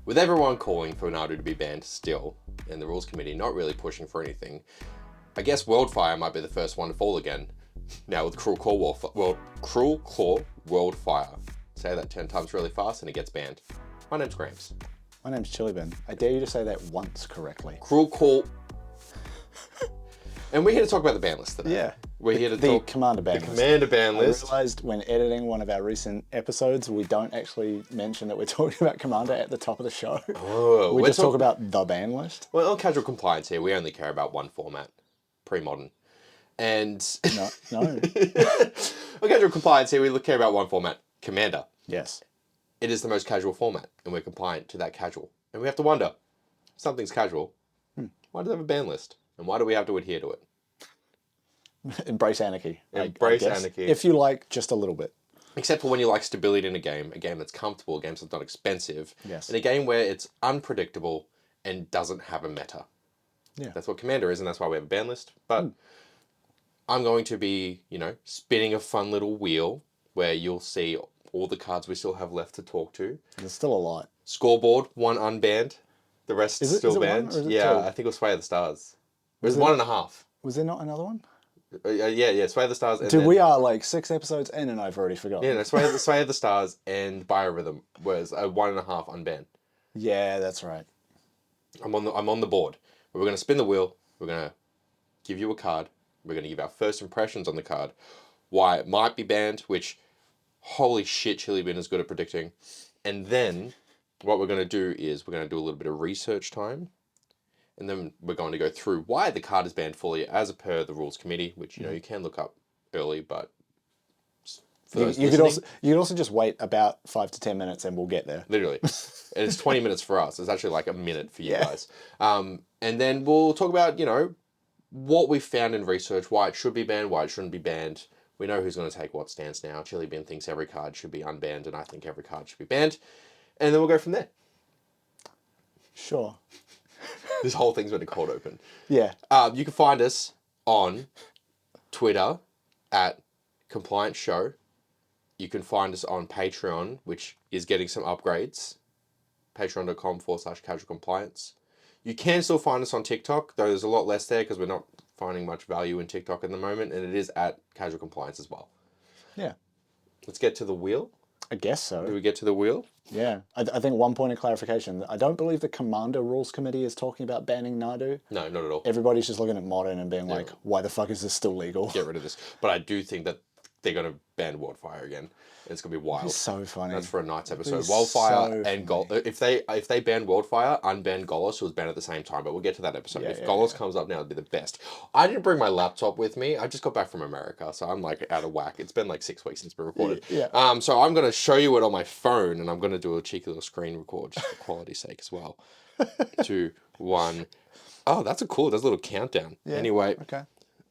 With everyone calling for Nadu to be banned still, and the rules committee not really pushing for anything, I guess Worldfire might be the first one to fall again. Now with Cruel Claw Worldfire. Say that 10 times really fast and it gets banned. My name's Gramps. My name's Chillybin. I dare you to say that once correctly. Cruel Claw. And we're here to talk about the ban list today. Yeah. We're here to talk commander ban list. The commander ban list. I realized when editing one of our recent episodes, we don't actually mention that we're talking about commander at the top of the show. Oh, we just talk about the ban list. Well, on casual compliance here, we only care about one format, pre-modern. And No. on casual compliance here, we care about one format, commander. Yes. It is the most casual format, and we're compliant to that casual. And we have to wonder, if something's casual, why does it have a ban list? And why do we have to adhere to it? Embrace anarchy. Embrace I guess. anarchy. If you like, just a little bit. Except for when you like stability in a game that's comfortable, a game that's not expensive, Yes. and a game where it's unpredictable and doesn't have a meta. Yeah. That's what Commander is, and that's why we have a ban list. But I'm going to be, spinning a fun little wheel where you'll see all the cards we still have left to talk to. There's still a lot. Scoreboard, 1 unbanned. The rest still banned. One, or is it yeah, two? I think it was Sway of the Stars. It was 1.5. Was there not another one? Yeah, Sway of the Stars. And Dude, we are like 6 episodes in and I've already forgotten. Yeah, no, Sway of the Stars and Biorhythm was a 1.5 unbanned. Yeah, that's right. I'm on the board. We're going to spin the wheel. We're going to give you a card. We're going to give our first impressions on the card. Why it might be banned, which, holy shit, Chillybin is good at predicting. And then what we're going to do is we're going to do a little bit of research time. And then we're going to go through why the card is banned fully as per the rules committee, which, you can look up early, but for those You could also just wait about 5 to 10 minutes and we'll get there. Literally. And it's 20 minutes for us. It's actually like a minute for you guys. And then we'll talk about, what we found in research, why it should be banned, why it shouldn't be banned. We know who's going to take what stance now. Chillybin thinks every card should be unbanned, and I think every card should be banned. And then we'll go from there. Sure. This whole thing's been a cold open. Yeah. You can find us on Twitter at Compliant Show. You can find us on Patreon, which is getting some upgrades. Patreon.com/casual compliance. You can still find us on TikTok, though there's a lot less there because we're not finding much value in TikTok at the moment, and it is at casual compliance as well. Yeah. Let's get to the wheel. I guess so. Do we get to the wheel? Yeah. I think one point of clarification. I don't believe the Commander Rules Committee is talking about banning Nadu. No, not at all. Everybody's just looking at Modern and being like, why the fuck is this still legal? Get rid of this. But I do think that they're going to ban Wildfire again. It's going to be wild. It's so funny. That's for a night's episode. Wildfire and if they ban Wildfire, unban Golos, who was banned at the same time. But we'll get to that episode. If Golos comes up now, it'd be the best. I didn't bring my laptop with me. I just got back from America, so I'm like out of whack. It's been like 6 weeks since we recorded. Yeah. So I'm going to show you it on my phone, and I'm going to do a cheeky little screen record just for quality's sake as well. 2, 1. Oh, that's a little countdown. Yeah. Anyway. Okay.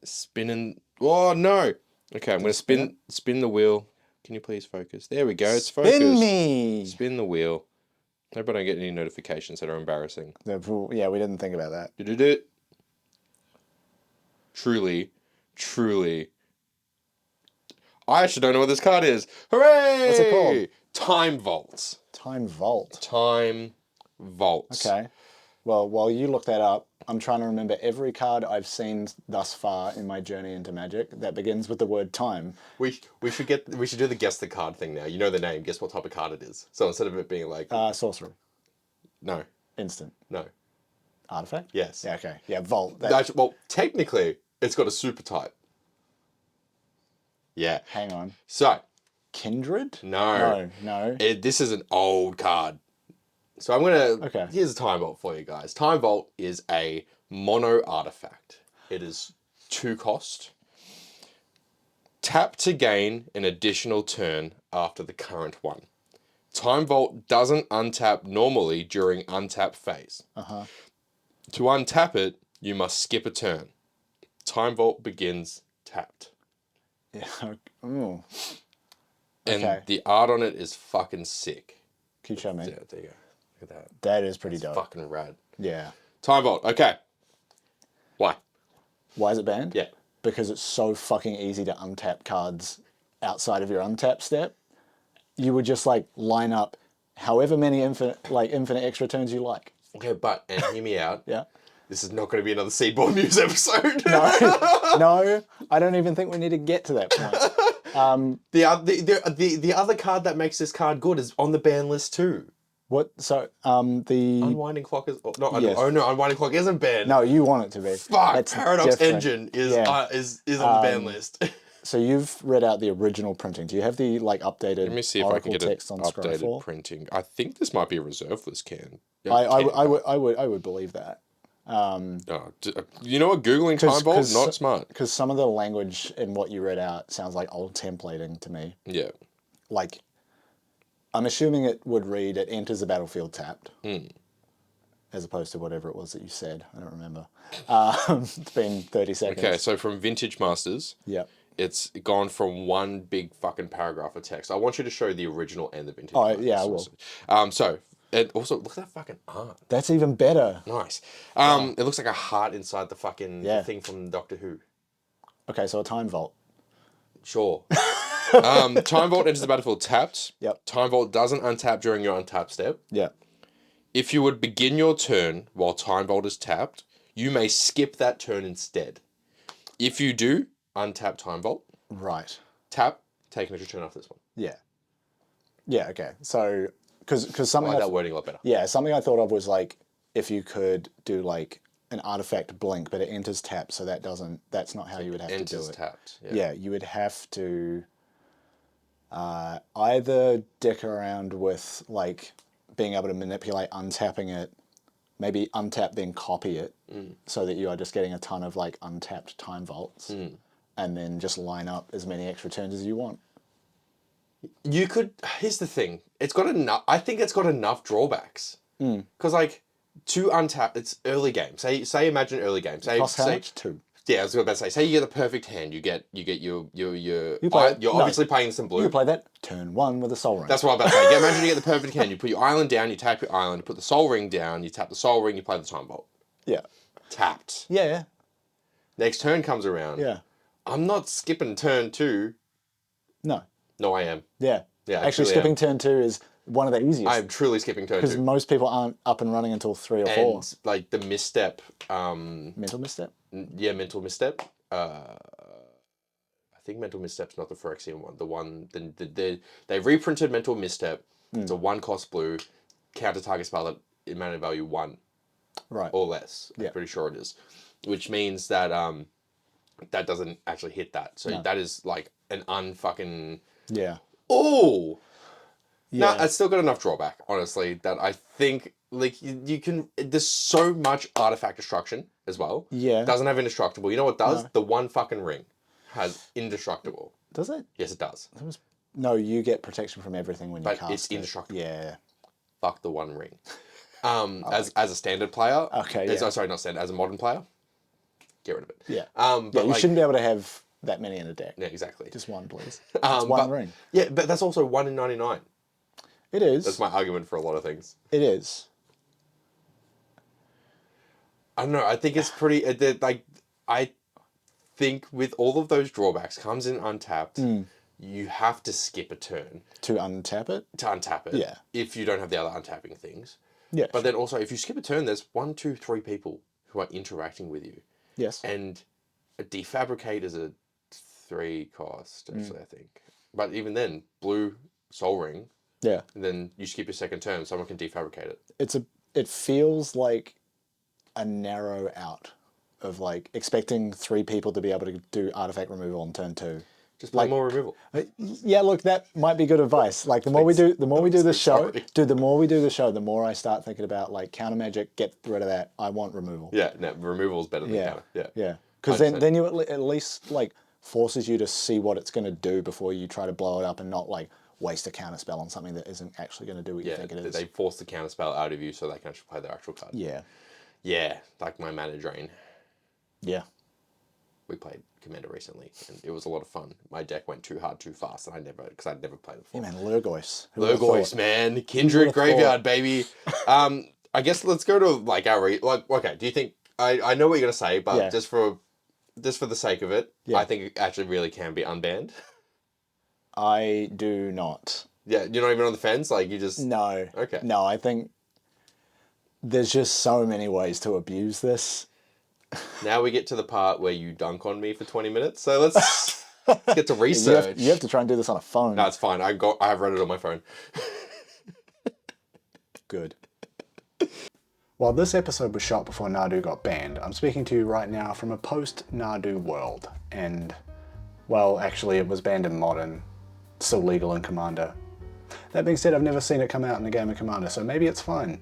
Spinning. Oh no. Okay, I'm going to spin the wheel. Can you please focus? There we go. It's focused. Spin me. Spin the wheel. Hope I don't get any notifications that are embarrassing. Yeah, we didn't think about that. Truly. I actually don't know what this card is. Hooray! What's it called? Time Vaults. Time Vault. Time Vaults. Okay. Well, while you look that up, I'm trying to remember every card I've seen thus far in my journey into Magic that begins with the word time. We should do the guess the card thing now. You know the name. Guess what type of card it is. So instead of it being like Sorcerer. No. Instant. No. Artifact? Yes. Yeah, okay. Yeah, Vault. Well, technically, it's got a super type. Yeah. Hang on. So. Kindred? No. This is an old card. So I'm going to... Okay. Here's a Time Vault for you guys. Time Vault is a mono artifact. It is 2 cost. Tap to gain an additional turn after the current one. Time Vault doesn't untap normally during untap phase. To untap it, you must skip a turn. Time Vault begins tapped. Yeah. Ooh. And the art on it is fucking sick. Can you show me? Yeah, there you go. Look at that. That is pretty dope. Fucking rad. Yeah. Time Vault. Okay. Why? Why is it banned? Yeah. Because it's so fucking easy to untap cards outside of your untap step. You would just like line up however many infinite extra turns you like. Okay, and hear me out. Yeah. This is not going to be another Seedball News episode. No, I don't even think we need to get to that point. The other card that makes this card good is on the ban list too. What? So the Unwinding Clock is not. Yes. Oh no, Unwinding Clock isn't banned. No, you want it to be. Fuck. That's Paradox different. Engine is Yeah. is on the ban list. So you've read out the original printing. Do you have the updated Let me see if Oracle I can get text an on updated Scryfall? printing. I think this might be a reserve list can. I would believe that. You know what? Googling time vault, not smart. Because some of the language in what you read out sounds like old templating to me. Yeah. Like, I'm assuming it would read, it enters the battlefield tapped. As opposed to whatever it was that you said. I don't remember. It's been 30 seconds. Okay, so from Vintage Masters, Yep. it's gone from one big fucking paragraph of text. I want you to show the original and the Vintage Oh, Masters. yeah, I will. And also, look at that fucking art. That's even better. Nice. It looks like a heart inside the fucking thing from Doctor Who. Okay, so a time vault. Sure. Time Vault enters the battlefield tapped. Yep. Time Vault doesn't untap during your untap step. Yep. If you would begin your turn while Time Vault is tapped, you may skip that turn instead. If you do, untap Time Vault. Right. Tap, take an extra turn off this one. Yeah. Yeah, okay. So, because I something... like that wording a lot better. Yeah, something I thought of was if you could do an artifact blink, but it enters tapped, so that's not how you would have to do it. Enters tapped. Yeah, you would have to either dick around with being able to manipulate untapping it, maybe untap then copy it, so that you are just getting a ton of untapped time vaults, and then just line up as many extra turns as you want. You could. Here's the thing. It's got enough. I think it's got enough drawbacks. Because to untap, it's early game. Say imagine early game. Cost how much? 2. Yeah, I was about to say. Say you get the perfect hand. You get your. You're play obviously playing some blue. You play that turn 1 with a soul ring. That's what I'm about to say. Imagine you get the perfect hand. You put your island down. You tap your island. You put the soul ring down. You tap the soul ring. You play the time vault. Yeah. Tapped. Yeah. Next turn comes around. Yeah. I'm not skipping turn 2. No. No, I am. Yeah. Yeah. Actually, skipping turn 2 is one of the easiest. I'm truly skipping turn 2. Because most people aren't up and running until 3 or 4. And the misstep. Mental misstep? Yeah, mental misstep. I think mental misstep's not the Phyrexian one. The one they reprinted mental misstep. It's a 1-cost blue counter target spell that in mana value 1, right, or less. Yeah. I'm pretty sure it is, which means that that doesn't actually hit that. So that is an unfucking Yeah. No, it's still got enough drawback, honestly, that I think you can. There's so much artifact destruction as well. Yeah. Doesn't have indestructible. You know what does? No. The one fucking ring has indestructible. Does it? Yes, it does. No, you get protection from everything when you cast it. But it's indestructible. Yeah. Fuck the one ring. As a standard player. Okay. Yeah. Sorry, not standard. As a modern player, get rid of it. Yeah. But you shouldn't be able to have that many in a deck. Yeah, exactly. Just one, please. It's one ring. Yeah, but that's also 1 in 99. It is. That's my argument for a lot of things. It is. I don't know. I think it's pretty. I think with all of those drawbacks, comes in untapped. You have to skip a turn to untap it. To untap it. Yeah. If you don't have the other untapping things. Yeah. But then also, if you skip a turn, there's 1, 2, 3 people who are interacting with you. Yes. And a defabricate is a 3 cost, actually, I think. But even then, blue soul ring. Yeah. And then you skip your second turn, someone can defabricate it. It feels like a narrow out of expecting 3 people to be able to do artifact removal on turn 2. Just play more removal. Yeah, look, that might be good advice. The more we do the show, the more we do the show, the more I start thinking about counter magic. Get rid of that. I want removal. Yeah, no, removal is better than counter. Yeah. Yeah, because then you at least forces you to see what it's going to do before you try to blow it up and not waste a counter spell on something that isn't actually going to do what you think it is. They force the counter spell out of you so they can actually play their actual card. Yeah. Yeah, like my mana drain. Yeah. We played Commander recently, and it was a lot of fun. My deck went too hard, too fast, and because I'd never played before. Yeah, man, Lurgoyce. Lurgoyce, man. Kindred Graveyard, baby. I guess let's go to okay, do you think, I know what you're going to say, but just for the sake of it, I think it actually really can be unbanned. I do not. Yeah, you're not even on the fence? Like, you just... No. Okay. No, I think there's just so many ways to abuse this. Now we get to the part where you dunk on me for 20 minutes. So let's get to research. You have to try and do this on a phone. No, it's fine. I have Reddit on my phone. Good. While this episode was shot before Nadu got banned, I'm speaking to you right now from a post-Nadu world. And, well, actually it was banned in Modern, still legal in Commander. That being said, I've never seen it come out in a game of Commander, so maybe it's fine.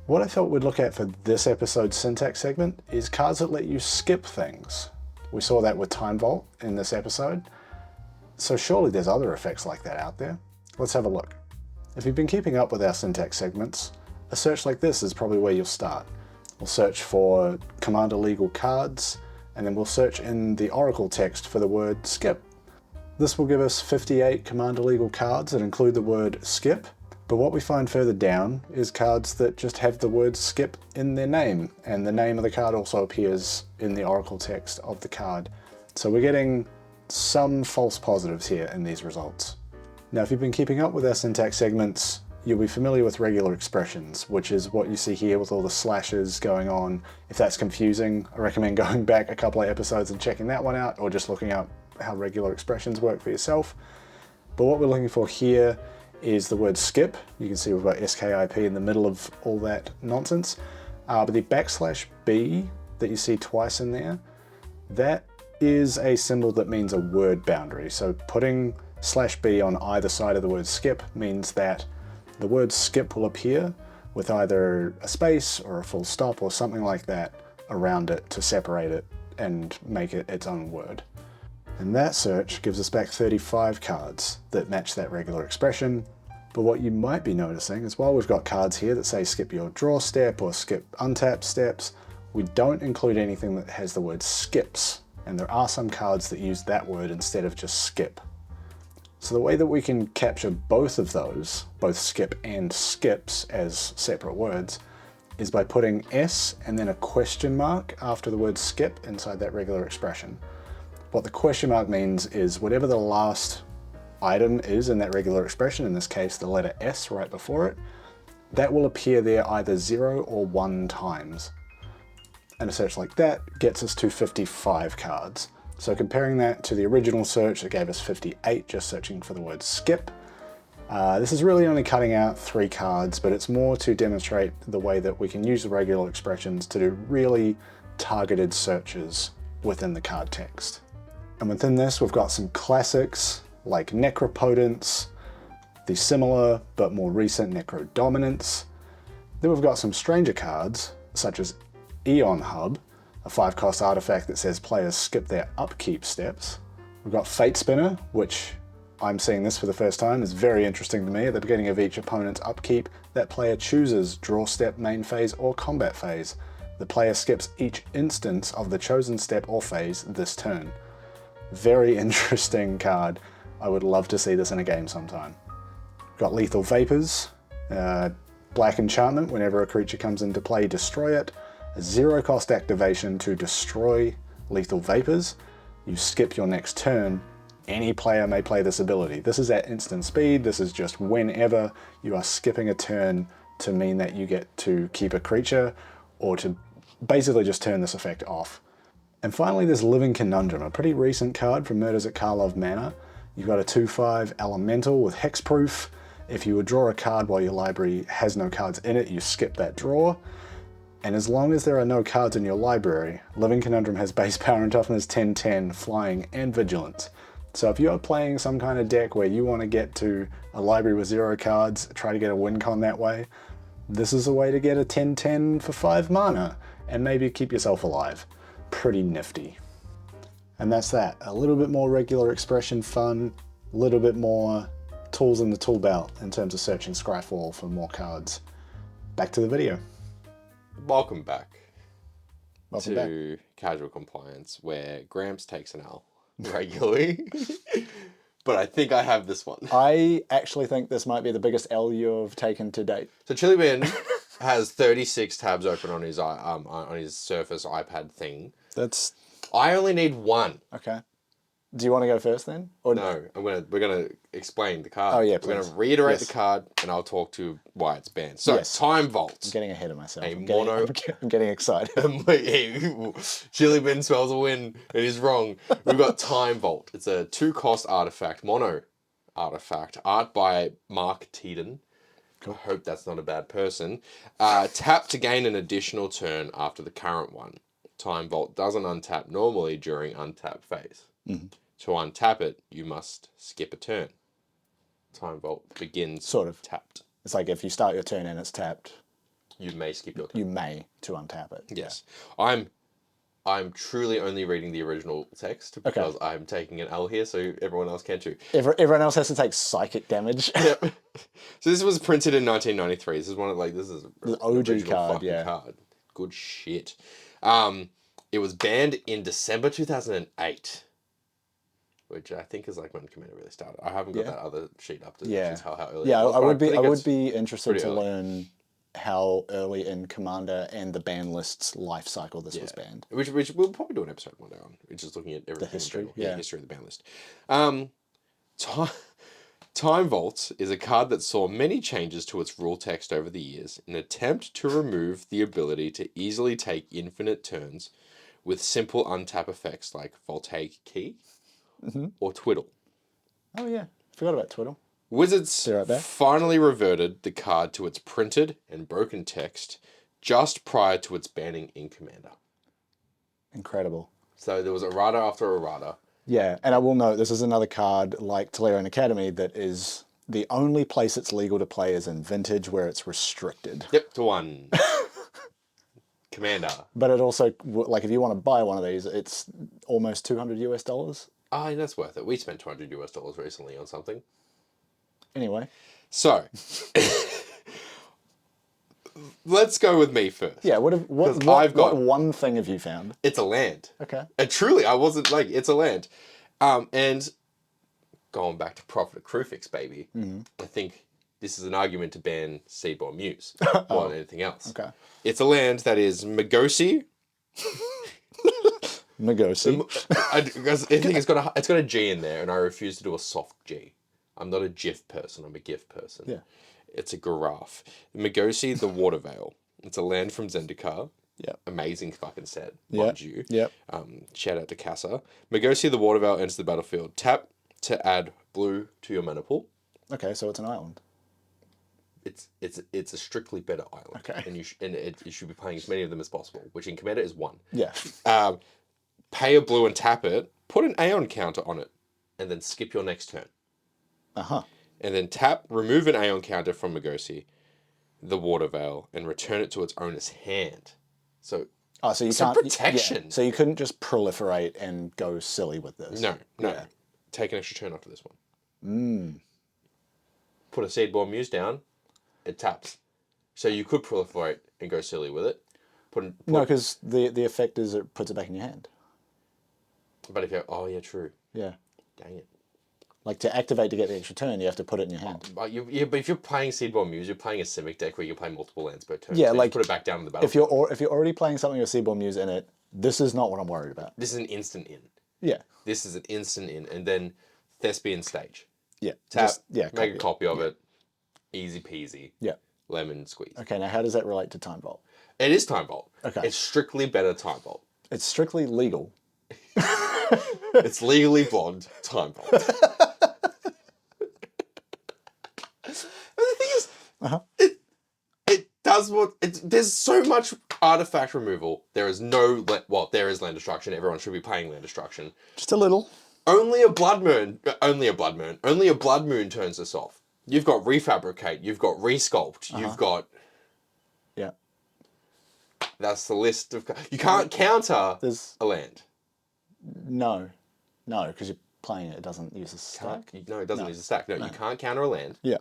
What I thought we'd look at for this episode's syntax segment is cards that let you skip things. We saw that with Time Vault in this episode, so surely there's other effects like that out there. Let's have a look. If you've been keeping up with our syntax segments, a search like this is probably where you'll start. We'll search for Commander legal cards, and then we'll search in the Oracle text for the word skip. This will give us 58 Commander legal cards that include the word skip, but what we find further down is cards that just have the word skip in their name, and the name of the card also appears in the Oracle text of the card. So we're getting some false positives here in these results. Now, if you've been keeping up with our syntax segments, you'll be familiar with regular expressions, which is what you see here with all the slashes going on. If that's confusing, I recommend going back a couple of episodes and checking that one out, or just looking up how regular expressions work for yourself. But what we're looking for here is the word skip. You can see we've got SKIP in the middle of all that nonsense. But the \B that you see twice in there, that is a symbol that means a word boundary. So putting /B on either side of the word skip means that the word skip will appear with either a space or a full stop or something like that around it to separate it and make it its own word. And that search gives us back 35 cards that match that regular expression. But what you might be noticing is while we've got cards here that say skip your draw step or skip untap steps, we don't include anything that has the word skips. And there are some cards that use that word instead of just skip. So the way that we can capture both of those, both skip and skips as separate words, is by putting S and then a question mark after the word skip inside that regular expression. What the question mark means is whatever the last item is in that regular expression, in this case the letter S right before it, that will appear there either 0 or 1 times. And a search like that gets us to 55 cards. So comparing that to the original search that gave us 58 just searching for the word skip, this is really only cutting out 3 cards, but it's more to demonstrate the way that we can use the regular expressions to do really targeted searches within the card text. And within this, we've got some classics like Necropotence, the similar but more recent Necrodominance. Then we've got some stranger cards, such as Eon Hub, a 5-cost artifact that says players skip their upkeep steps. We've got Fate Spinner, which I'm seeing this for the first time, is very interesting to me. At the beginning of each opponent's upkeep, that player chooses draw step, main phase, or combat phase. The player skips each instance of the chosen step or phase this turn. Very interesting card. I would love to see this in a game sometime. We've got Lethal Vapors, black enchantment, whenever a creature comes into play, destroy it. A 0-cost activation to destroy Lethal Vapors. You skip your next turn. Any player may play this ability. This is at instant speed. This is just whenever you are skipping a turn to mean that you get to keep a creature or to basically just turn this effect off. And finally, there's Living Conundrum, a pretty recent card from Murders at Karlov Manor. You've got a 2/5 elemental with hexproof. If you would draw a card while your library has no cards in it, you skip that draw. And as long as there are no cards in your library, Living Conundrum has base power and toughness 10/10, flying, and vigilance. So if you're playing some kind of deck where you want to get to a library with 0 cards, try to get a win con that way, this is a way to get a 10/10 for 5 mana, and maybe keep yourself alive. Pretty nifty. And that's that. A little bit more regular expression fun, a little bit more tools in the tool belt in terms of searching Scryfall for more cards. Back to the video. Welcome back Welcome to Casual Compliance, where Gramps takes an L regularly. But I think I have this one. I actually think this might be the biggest L you've taken to date. So chillybin has 36 tabs open on his Surface iPad thing. That's I only need 1. okay. Do you want to go first then? Or No, we're gonna explain the card. Oh, yeah, We're please. gonna reiterate Yes. the card, and I'll talk to why it's banned. So, Yes. Time Vault. I'm getting ahead of myself. A I'm mono- getting excited. Chillybin spells a win. It is wrong. We've got Time Vault. It's a 2-cost artifact, mono artifact, art by Mark Teeden. Cool. I hope that's not a bad person. Tap to gain an additional turn after the current one. Time Vault doesn't untap normally during untap phase. Mm-hmm. To untap it, you must skip a turn. Time Vault begins Sort of tapped. It's like if you start your turn and it's tapped, You may skip your turn. you may to untap it. Yes. Yeah. I'm truly only reading the original text because I'm taking an L here, so everyone else can too. Everyone else has to take psychic damage. Yep. So this was printed in 1993. This is the OG card, yeah. Card. Good shit. It was banned in December 2008, which I think is like when Commander really started. I haven't got that other sheet up to tell how early. Yeah, it was, I would be interested to early. learn how early in Commander and the ban list's life cycle this was banned. Which we'll probably do an episode one day on. It's just looking at everything. The history, history of the ban list. Time Vault is a card that saw many changes to its rule text over the years in an attempt to remove the ability to easily take infinite turns with simple untap effects like Voltaic Key or Twiddle. Oh yeah, forgot about Twiddle. Wizards finally reverted the card to its printed and broken text just prior to its banning in Commander. Incredible. So there was errata after errata. Yeah, and I will note this is another card like Tolarian Academy that is the only place it's legal to play is in Vintage where it's restricted. Yep, to 1. Commander. But it also, like if you want to buy one of these, it's almost $200 US. Ah, that's worth it. We spent $200 US recently on something. Anyway. So, let's go with me first. Yeah, what one thing have you found? It's a land. Okay. And truly, I wasn't like, it's a land. And going back to Prophet of Krufix, baby, I think this is an argument to ban Seedborn Muse more than anything else. Okay. It's a land that is Magosi. Magosi. I think it's got a G in there, and I refuse to do a soft G. I'm not a GIF person. I'm a GIF person. Yeah. It's a giraffe. Magosi the Water Veil. It's a land from Zendikar. Yeah. Amazing fucking set, mind you. Yep. Shout out to Casa. Magosi the Water Veil enters the battlefield. Tap to add blue to your mana pool. Okay, so it's an island. It's a strictly better island. Okay. And you should be playing as many of them as possible, which in Commander is 1. Yeah. Pay a blue and tap it. Put an Aeon counter on it, and then skip your next turn. And then tap, remove an Aeon counter from Magosi, the Water Veil, and return it to its owner's hand. So, so you can't protection. Yeah. So you couldn't just proliferate and go silly with this. No. Yeah. Take an extra turn after this one. Put a Seedborn Muse down, it taps. So you could proliferate and go silly with it. No, because the effect is it puts it back in your hand. But if you're true. Yeah. Dang it. Like to activate to get the extra turn, you have to put it in your hand. But if you're playing Seedborn Muse, you're playing a Simic deck where you play multiple lands per turn. Yeah, so like you put it back down in the battlefield. If you're already playing something with Seedborn Muse in it, this is not what I'm worried about. This is an instant in. Yeah. This is an instant in, and then Thespian Stage. Yeah. Tap. Make a copy of it. Easy peasy. Yeah. Lemon squeeze. Okay, now how does that relate to Time Vault? It is Time Vault. Okay. It's strictly better Time Vault. It's strictly legal. It's legally blonde Time Vault. The thing is, it does what there's so much artifact removal. There is there is land destruction. Everyone should be playing land destruction. Just a little. Only a blood moon turns this off. You've got refabricate. You've got resculpt. You've got. Yeah. That's the list of. You can't counter a land. No, because you're playing it. It doesn't use a stack. No, it doesn't use a stack. No, you can't counter a land. Yeah.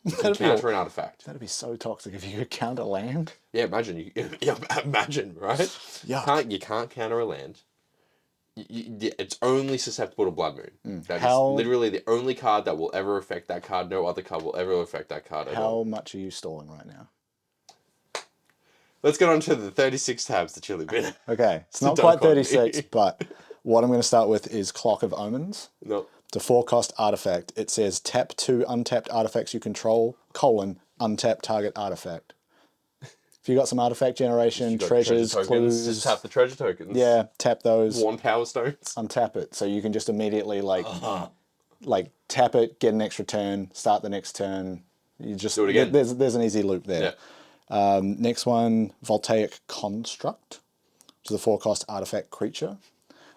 You can counter an artifact. That'd be so toxic if you could counter land. Yeah, imagine imagine, right? Yeah. You can't counter a land. It's only susceptible to Blood Moon. That is literally the only card that will ever affect that card. No other card will ever affect that card at all. How much are you stalling right now? Let's get on to the 36 tabs, the Chillybin. Okay, it's not quite 36, but What I'm going to start with is Clock of Omens. No. It's a 4-cost artifact. It says tap 2 untapped artifacts you control, untap target artifact. If you got some artifact generation, treasures, clues... Just tap the treasure tokens. Yeah, tap those. One power stones. Untap it. So you can just immediately, like tap it, get an extra turn, start the next turn. You just... Do it again. There's an easy loop there. Yeah. Next one, Voltaic Construct, which is a 4-cost artifact creature.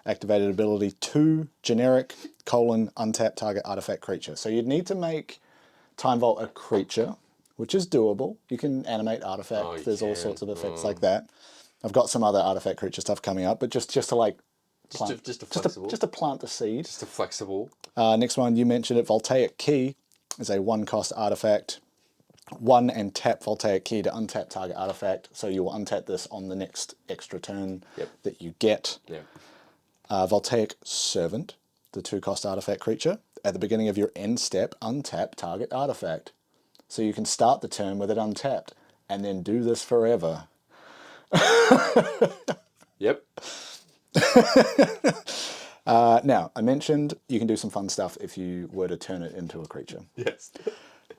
Activated ability 2, generic, untap target artifact creature. So you'd need to make Time Vault a creature, which is doable. You can animate artifact. There's all sorts of effects like that. I've got some other artifact creature stuff coming up, but just to like plant, just to plant the seed. Just a flexible. Next one, you mentioned it. Voltaic Key is a 1-cost artifact. 1 and tap Voltaic Key to untap target artifact. So you will untap this on the next extra turn that you get. Yep. Voltaic Servant, the 2-cost artifact creature. At the beginning of your end step, untap target artifact. So you can start the turn with it untapped, and then do this forever. Yep. Now, I mentioned you can do some fun stuff if you were to turn it into a creature. Yes.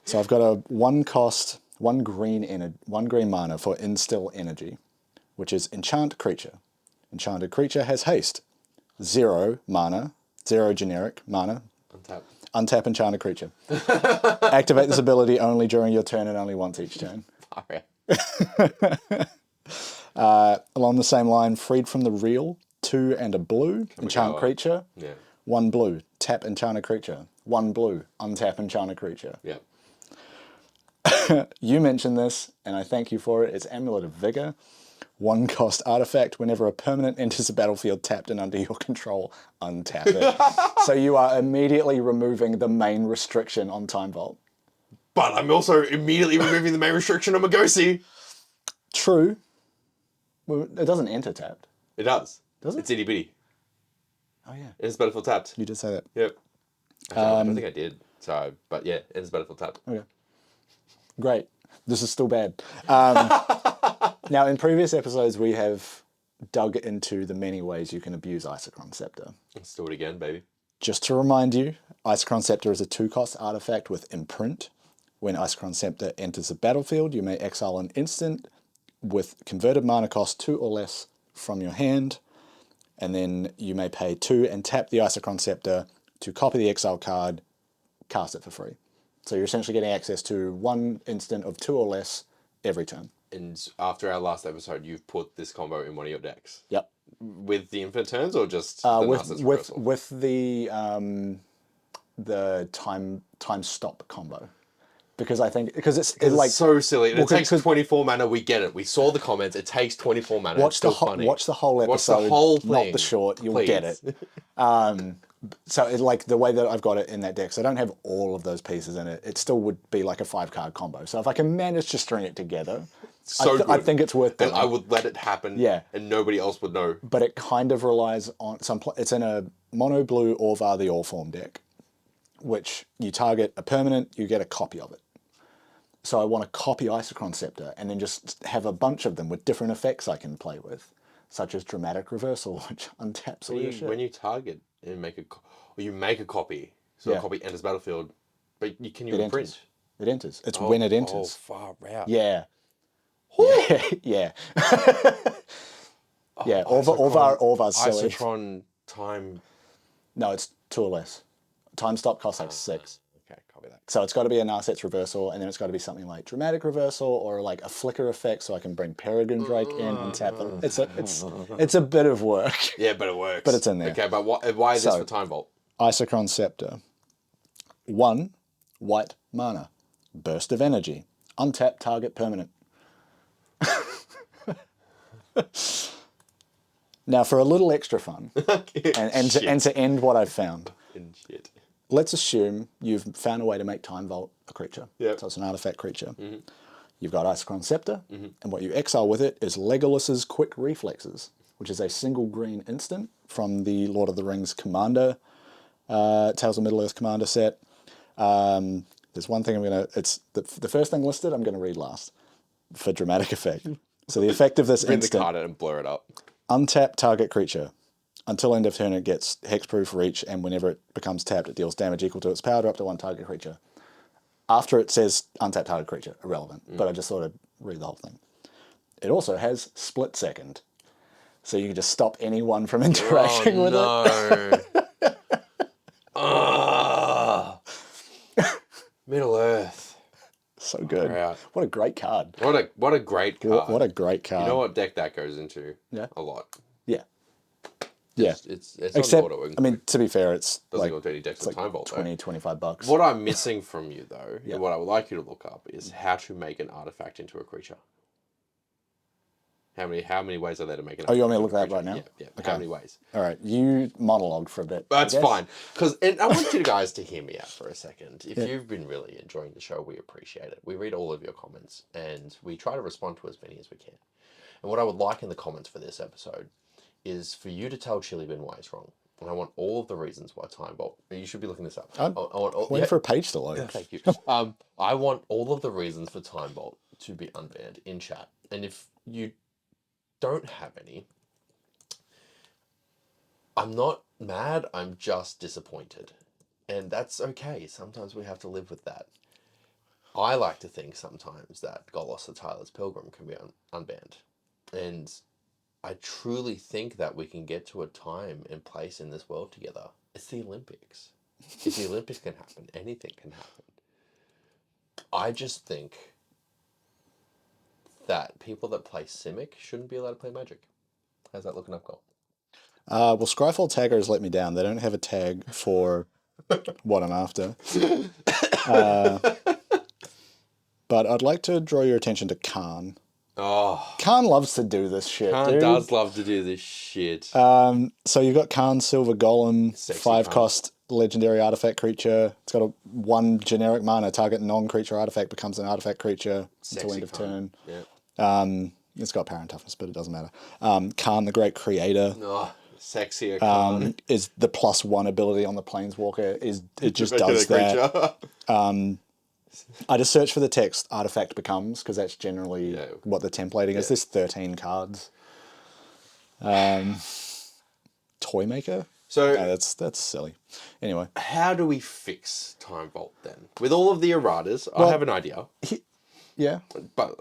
So I've got a 1-cost, 1 green mana for Instill Energy, which is Enchant Creature. Enchanted creature has haste. 0 mana, 0 generic mana. Untap enchanted creature. Activate this ability only during your turn and only once each turn. Along the same line, Freed from the Real, 2 and a blue, enchant creature. Yeah. 1 blue, tap enchanted creature. 1 blue, untap enchanted creature. Yeah. You mentioned this, and I thank you for it. It's Amulet of Vigor. 1-cost artifact. Whenever a permanent enters the battlefield tapped and under your control, untap it. So you are immediately removing the main restriction on Time Vault. But I'm also immediately removing the main restriction on Magosi. True. Well, it doesn't enter tapped. It does. Does it? It's itty bitty. Oh yeah. It's battlefield tapped. You did say that. Yep. I don't think I did. So, but yeah, it's battlefield tapped. Okay. Great. This is still bad. Now, in previous episodes, we have dug into the many ways you can abuse Isochron Scepter. Let's do it again, baby. Just to remind you, Isochron Scepter is a 2-cost artifact with Imprint. When Isochron Scepter enters the battlefield, you may exile an instant with converted mana cost 2 or less from your hand, and then you may pay 2 and tap the Isochron Scepter to copy the exile card, cast it for free. So you're essentially getting access to 1 instant of 2 or less every turn. And after our last episode, you've put this combo in one of your decks. Yep. With the infinite turns or just the Narcissus Reversal? With the time stop combo. Because I think it's like so silly. And it takes 24 mana. We get it. We saw the comments. It takes 24 mana. Watch the whole episode. Watch the whole thing, not the short. You'll get it. So like the way that I've got it in that deck, so I don't have all of those pieces in it. It still would be like a 5-card combo. So if I can manage to string it together, I think it's worth it. And I would let it happen. Yeah. And nobody else would know. But it kind of relies on it's in a mono blue Orvar the All-Form deck, which you target a permanent, you get a copy of it. So I want to copy Isochron Scepter and then just have a bunch of them with different effects I can play with, such as Dramatic Reversal, which untaps all your shit. When you target and make a copy, so a copy enters battlefield, but can you imprint? It enters. It's when it enters. Oh, far out. Yeah. Yeah. Yeah. Orvar's silly. Isotron time. No, it's 2 or less. Time stop costs like 6. Okay, copy that. So it's got to be a Narset's Reversal, and then it's got to be something like Dramatic Reversal or like a Flicker effect, so I can bring Peregrine Drake in and tap them. It's a bit of work. Yeah, but it works. But it's in there. Okay, but why is this for Time Vault? Isochron Scepter. 1 white mana. Burst of Energy. Untap target permanent. Now for a little extra fun, and to end what I've found. Shit. Let's assume you've found a way to make Time Vault a creature. Yep. So it's an artifact creature. Mm-hmm. You've got Isochron Scepter, and what you exile with it is Legolas's Quick Reflexes, which is a single green instant from the Lord of the Rings Commander, Tales of Middle-earth Commander set. There's one thing it's the first thing listed I'm going to read last for dramatic effect. So the effect of this Bring instant... the card out and blur it up. Untap target creature. Until end of turn, it gets hexproof reach, and whenever it becomes tapped, it deals damage equal to its power to up to one target creature. After it says untap target creature, irrelevant, but I just thought I'd read the whole thing. It also has split second, so you can just stop anyone from interacting with it. Middle Earth. So good. What a great card. What a great card. What a great card. You know what deck that goes into? Yeah. A lot. Yeah. Yeah. It's Except, not I mean, to be fair, it's doesn't like, go to any decks it's of like Time Vault, $20, $25. What I'm missing from you, though, and what I would like you to look up, is how to make an artifact into a creature. How many ways are there to make an artifact? Oh, you want me to look that right now? Yeah. Okay. How many ways? All right. You monologued for a bit. That's fine. And I want you guys to hear me out for a second. If you've been really enjoying the show, we appreciate it. We read all of your comments, and we try to respond to as many as we can. And what I would like in the comments for this episode is for you to tell chillybin why it's wrong. And I want all of the reasons why Time Vault. You should be looking this up. I'm waiting for a page to load. Yeah, thank you. I want all of the reasons for Time Vault to be unbanned in chat. And if you don't have any, I'm not mad, I'm just disappointed. And that's okay. Sometimes we have to live with that. I like to think sometimes that Golos the Tyler's Pilgrim can be unbanned. And I truly think that we can get to a time and place in this world together. It's the Olympics. If the Olympics can happen, anything can happen. I just think that people that play Simic shouldn't be allowed to play Magic. How's that looking up, Goal? Well, Scryfall taggers let me down. They don't have a tag for what I'm after. But I'd like to draw your attention to Khan. Oh, Khan loves to do this shit, Khan dude. does love to do this shit. So you've got Khan Silver Golem, Sexy 5-cost legendary artifact creature. It's got a 1 generic mana. Target non-creature artifact becomes an artifact creature until end of turn. Yeah. It's got power and toughness, but it doesn't matter. Khan the Great Creator. Oh, sexier Khan. Is the +1 ability on the Planeswalker. It just does that. I just search for the text artifact becomes, because that's generally what the templating is. There's 13 cards. Toymaker? So no, that's silly. Anyway. How do we fix Time Vault then? With all of the erratas, I have an idea. Yeah. But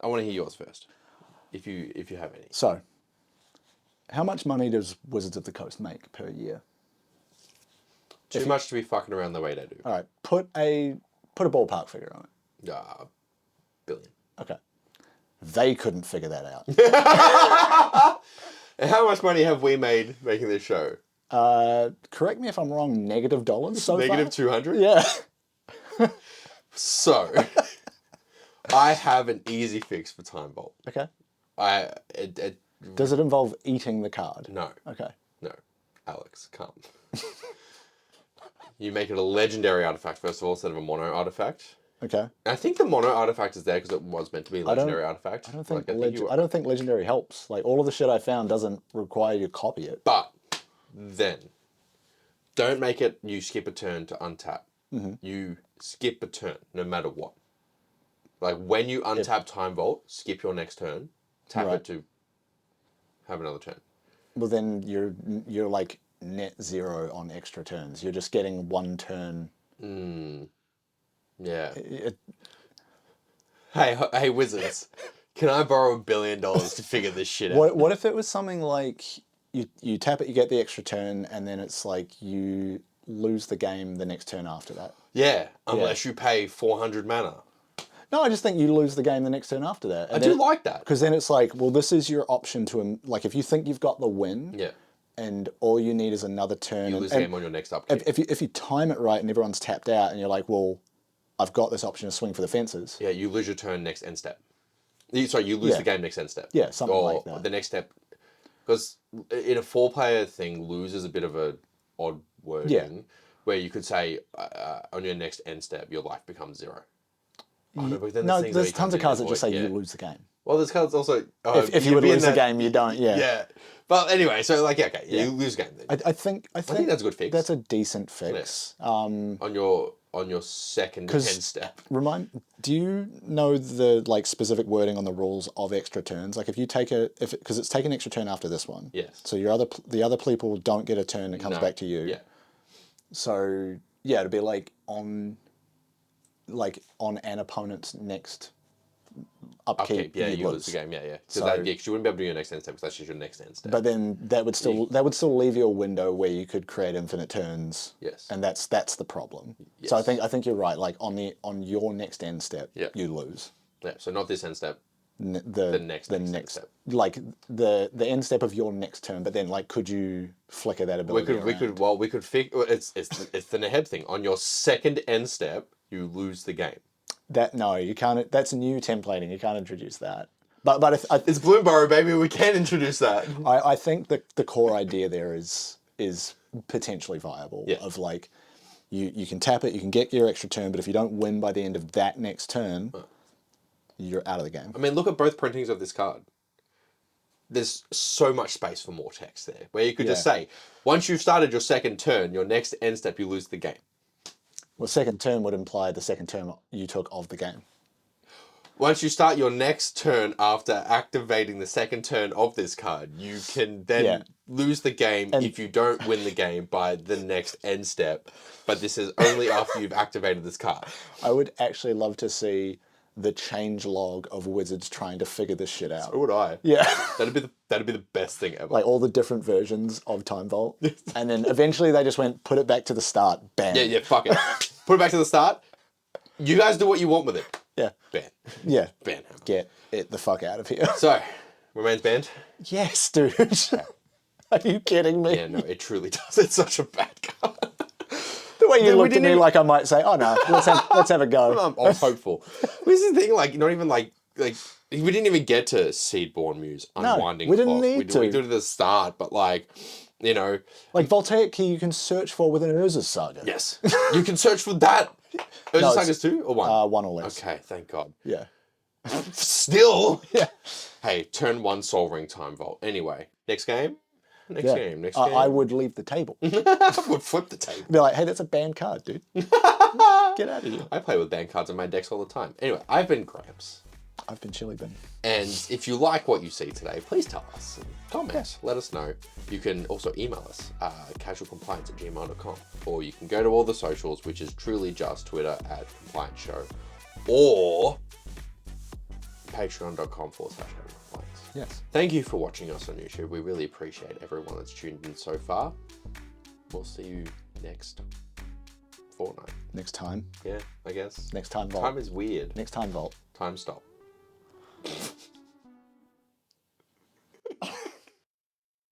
I want to hear yours first. If you have any. So, how much money does Wizards of the Coast make per year? Too much to be fucking around the way they do. All right. Put a ballpark figure on it. Billion. Okay. They couldn't figure that out. And how much money have we made making this show? Correct me if I'm wrong, $- so far? Negative 200? Yeah. So, I have an easy fix for Time Vault. Okay. Does it involve eating the card? No. Okay. No. Alex, come. You make it a legendary artifact, first of all, instead of a mono artifact. Okay. And I think the mono artifact is there because it was meant to be a legendary artifact. I don't think legendary helps. Like, all of the shit I found doesn't require you to copy it. But then, don't make it you skip a turn to untap. Mm-hmm. You skip a turn, no matter what. Like, when you untap Time Vault, skip your next turn, tap it to have another turn. Well, then you're like net 0 on extra turns. You're just getting 1 turn. Yeah. Hey, Wizards, can I borrow $1 billion to figure this shit out? What if it was something like you tap it, you get the extra turn, and then it's like you lose the game the next turn after that? Yeah, unless you pay 400 mana. No, I just think you lose the game the next turn after that. I do like that. Because then it's like, well, this is your option to, like, if you think you've got the win, and all you need is another turn. You lose the game on your next upkeep. If you time it right and everyone's tapped out, and you're like, well, I've got this option to swing for the fences. Yeah, you lose your turn next end step. You lose the game next end step. Yeah, something like that. The next step. Because in a 4-player thing, lose is a bit of a odd wording, where you could say, on your next end step, your life becomes 0. No, there's tons of cards that just say you lose the game. Well, there's cards also... if you would lose the game, you don't, Yeah. But anyway, so you lose the game then. I think that's a good fix. That's a decent fix. On your on your second end step. Do you know the like specific wording on the rules of extra turns? Like if you take because it's taken extra turn after this one. Yes. So the other people don't get a turn. It comes back to you. Yeah. So yeah, it'd be like on an opponent's next upkeep. Yeah, you lose the game. Yeah. Because So, you wouldn't be able to do your next end step because that's just your next end step. But then that would still leave you a window where you could create infinite turns. Yes. And that's the problem. Yes. So I think you're right. Like on your next end step, you lose. Yeah. So not this end step. The next end step. Like the end step of your next turn. But then like could you flicker that ability? We could figure. It's the Neheb thing. On your second end step, you lose the game. No, you can't. That's new templating. You can't introduce that. But if it's Bloomburrow, baby. We can introduce that. I think the core idea there is potentially viable. Yeah. Of like, you can tap it, you can get your extra turn, but if you don't win by the end of that next turn, you're out of the game. I mean, look at both printings of this card. There's so much space for more text there, where you could just say, once you've started your second turn, your next end step, you lose the game. Well, second turn would imply the second turn you took of the game. Once you start your next turn after activating the second turn of this card, you can then lose the game if you don't win the game by the next end step. But this is only after you've activated this card. I would actually love to see the change log of Wizards trying to figure this shit out. So would I. Yeah. That'd be the best thing ever. Like all the different versions of Time Vault. And then eventually they just went, put it back to the start. Bam. Yeah, fuck it. Put it back to the start. You guys do what you want with it. Yeah. Ban. Yeah. Ban. Get it the fuck out of here. So, remains banned? Yes, dude. Are you kidding me? Yeah, no, it truly does. It's such a bad card. The way you looked at me like I might say, oh no, let's have a go. I'm hopeful. This is the thing, like, not even like we didn't even get to Seedborn Muse, Unwinding we didn't Clock. need to. We did it at the start, but like, you know. Like Voltaic Key you can search for within Urza's Saga. Yes. You can search for that. Urza's Saga's 2 or 1? 1 or less. Okay, thank God. Yeah. Still. Yeah. Hey, turn 1 Soul Ring Time Vault. Anyway, next game. Next game. I would leave the table. I would flip the table. Be like, hey, that's a banned card, dude. Get out of here. I play with banned cards in my decks all the time. Anyway, I've been Gramps. I've been chillybin. And if you like what you see today, please tell us. Comment. Let us know. You can also email us, casualcompliance@gmail.com. Or you can go to all the socials, which is truly just Twitter @ComplianceShow. Or patreon.com/casualcompliance. Yes. Thank you for watching us on YouTube. We really appreciate everyone that's tuned in so far. We'll see you next fortnight. Next time. Yeah, I guess. Next time Vault. Time is weird. Next time Vault. Time stop.